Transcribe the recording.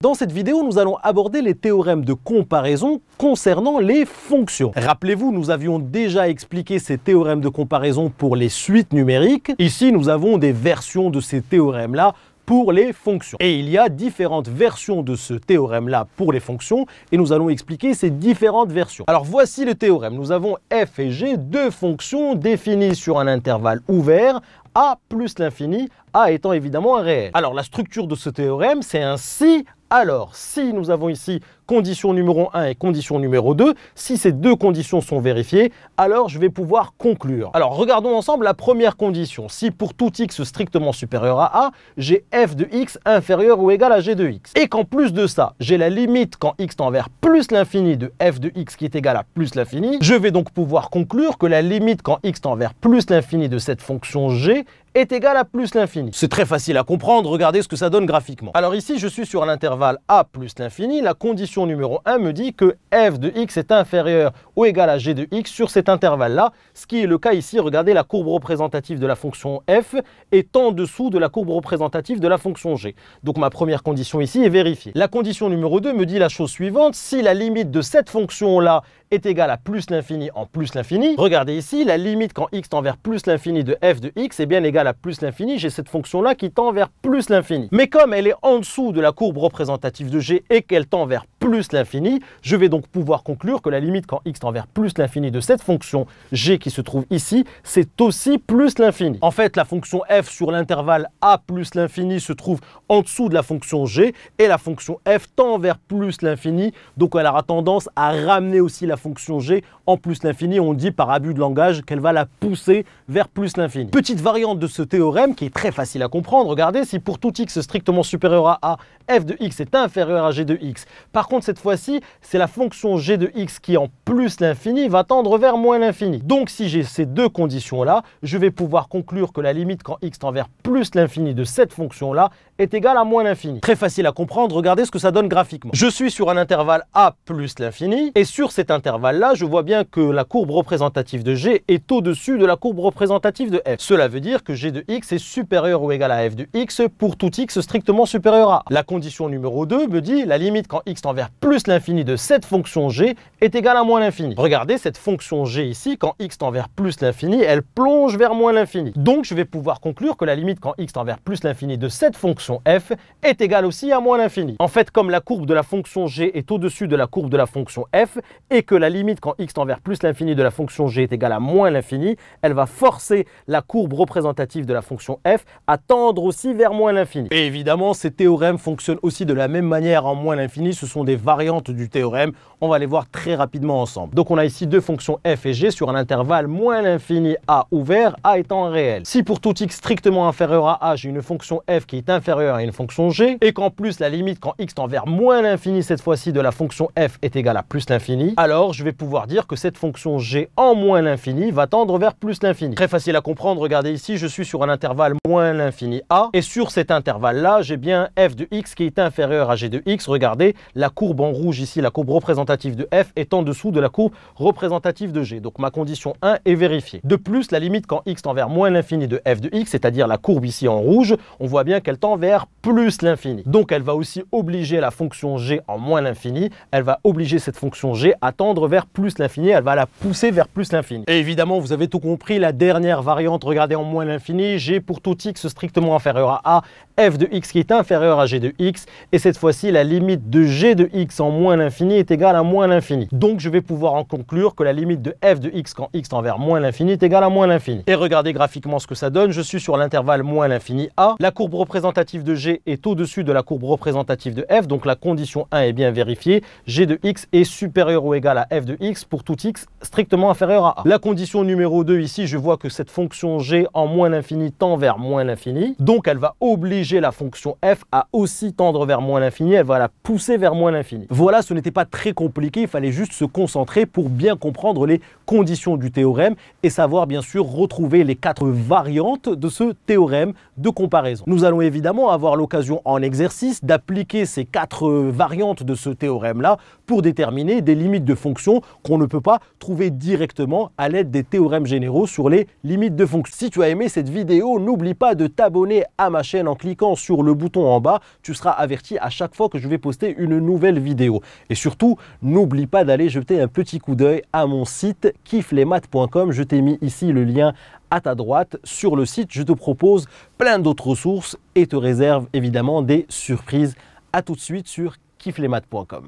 Dans cette vidéo, nous allons aborder les théorèmes de comparaison concernant les fonctions. Rappelez-vous, nous avions déjà expliqué ces théorèmes de comparaison pour les suites numériques. Ici, nous avons des versions de ces théorèmes-là pour les fonctions. Et il y a différentes versions de ce théorème-là pour les fonctions et nous allons expliquer ces différentes versions. Alors voici le théorème. Nous avons f et g, deux fonctions définies sur un intervalle ouvert, a plus l'infini, a étant évidemment un réel. Alors la structure de ce théorème, c'est un si. Alors, si nous avons ici condition numéro 1 et condition numéro 2, si ces deux conditions sont vérifiées, alors je vais pouvoir conclure. Alors, regardons ensemble la première condition. Si pour tout x strictement supérieur à a, j'ai f de x inférieur ou égal à g de x. Et qu'en plus de ça, j'ai la limite quand x tend vers plus l'infini de f de x qui est égal à plus l'infini, je vais donc pouvoir conclure que la limite quand x tend vers plus l'infini de cette fonction g est égal à plus l'infini. C'est très facile à comprendre, regardez ce que ça donne graphiquement. Alors ici, je suis sur un intervalle a plus l'infini. La condition numéro 1 me dit que f de x est inférieur ou égal à g de x sur cet intervalle-là, ce qui est le cas ici. Regardez, la courbe représentative de la fonction f est en dessous de la courbe représentative de la fonction g. Donc ma première condition ici est vérifiée. La condition numéro 2 me dit la chose suivante: si la limite de cette fonction-là est égale à plus l'infini en plus l'infini, regardez ici, la limite quand x tend vers plus l'infini de f de x est bien égale à plus l'infini. J'ai cette fonction-là qui tend vers plus l'infini. Mais comme elle est en dessous de la courbe représentative de g et qu'elle tend vers plus l'infini, je vais donc pouvoir conclure que la limite quand x tend vers plus l'infini de cette fonction g qui se trouve ici, c'est aussi plus l'infini. En fait, la fonction f sur l'intervalle a plus l'infini se trouve en dessous de la fonction g et la fonction f tend vers plus l'infini, donc elle aura tendance à ramener aussi la fonction g en plus l'infini. On dit par abus de langage qu'elle va la pousser vers plus l'infini. Petite variante de ce théorème qui est très facile à comprendre. Regardez, si pour tout x strictement supérieur à a, f de x est inférieur à g de x. Par contre, cette fois-ci, c'est la fonction g de x qui en plus l'infini va tendre vers moins l'infini. Donc si j'ai ces deux conditions-là, je vais pouvoir conclure que la limite quand x tend vers plus l'infini de cette fonction-là est égale à moins l'infini. Très facile à comprendre, regardez ce que ça donne graphiquement. Je suis sur un intervalle a plus l'infini et sur cet intervalle-là, je vois bien que la courbe représentative de g est au-dessus de la courbe représentative de f. Cela veut dire que g de x est supérieur ou égal à f de x pour tout x strictement supérieur à a. La condition numéro 2 me dit la limite quand x tend vers plus l'infini de cette fonction g est égale à moins l'infini. Regardez cette fonction g ici, quand x tend vers plus l'infini, elle plonge vers moins l'infini. Donc je vais pouvoir conclure que la limite quand x tend vers plus l'infini de cette fonction f est égale aussi à moins l'infini. En fait, comme la courbe de la fonction g est au-dessus de la courbe de la fonction f et que la limite quand x tend vers plus l'infini de la fonction g est égale à moins l'infini, elle va forcer la courbe représentative de la fonction f à tendre aussi vers moins l'infini. Et évidemment, ces théorèmes fonctionnent aussi de la même manière en moins l'infini. Ce sont des variantes du théorème. On va les voir très rapidement ensemble. Donc on a ici deux fonctions f et g sur un intervalle moins l'infini a ouvert, a étant un réel. Si pour tout x strictement inférieur à a, j'ai une fonction f qui est inférieure à une fonction g et qu'en plus la limite quand x tend vers moins l'infini cette fois-ci de la fonction f est égale à plus l'infini, alors je vais pouvoir dire que cette fonction g en moins l'infini va tendre vers plus l'infini. Très facile à comprendre, regardez ici, je suis sur un intervalle moins l'infini a et sur cet intervalle-là, j'ai bien f de x qui est inférieur à g de x. Regardez, la courbe en rouge ici, la courbe représentative de f est en dessous de la courbe représentative de g. Donc ma condition 1 est vérifiée. De plus, la limite quand x tend vers moins l'infini de f de x, c'est-à-dire la courbe ici en rouge, on voit bien qu'elle tend vers plus l'infini. Donc elle va aussi obliger la fonction g en moins l'infini, elle va obliger cette fonction g à tendre vers plus l'infini, elle va la pousser vers plus l'infini. Et évidemment, vous avez tout compris, la dernière variante, regardez en moins l'infini, g pour tout x strictement inférieur à a, f de x qui est inférieur à g de x, et cette fois-ci, la limite de g de x en moins l'infini est égale à moins l'infini. Donc je vais pouvoir en conclure que la limite de f de x quand x tend vers moins l'infini est égale à moins l'infini. Et regardez graphiquement ce que ça donne, je suis sur l'intervalle moins l'infini a, la courbe représentative de g est au-dessus de la courbe représentative de f, donc la condition 1 est bien vérifiée, g de x est supérieur ou égal à f de x pour tout x strictement inférieur à a. La condition numéro 2 ici, je vois que cette fonction g en moins l'infini tend vers moins l'infini, donc elle va obliger la fonction f à aussi tendre vers moins l'infini, elle va la pousser vers moins l'infini. Voilà, ce n'était pas très compliqué, il fallait juste se concentrer pour bien comprendre les conditions du théorème et savoir bien sûr retrouver les 4 variantes de ce théorème de comparaison. Nous allons évidemment avoir l'occasion en exercice d'appliquer ces 4 variantes de ce théorème-là pour déterminer des limites de fonctions qu'on ne peut pas trouver directement à l'aide des théorèmes généraux sur les limites de fonctions. Si tu as aimé cette vidéo, n'oublie pas de t'abonner à ma chaîne en cliquant cliquant sur le bouton en bas, tu seras averti à chaque fois que je vais poster une nouvelle vidéo. Et surtout, n'oublie pas d'aller jeter un petit coup d'œil à mon site kifflesmaths.com. Je t'ai mis ici le lien à ta droite. Sur le site, je te propose plein d'autres ressources et te réserve évidemment des surprises. À tout de suite sur kifflesmaths.com.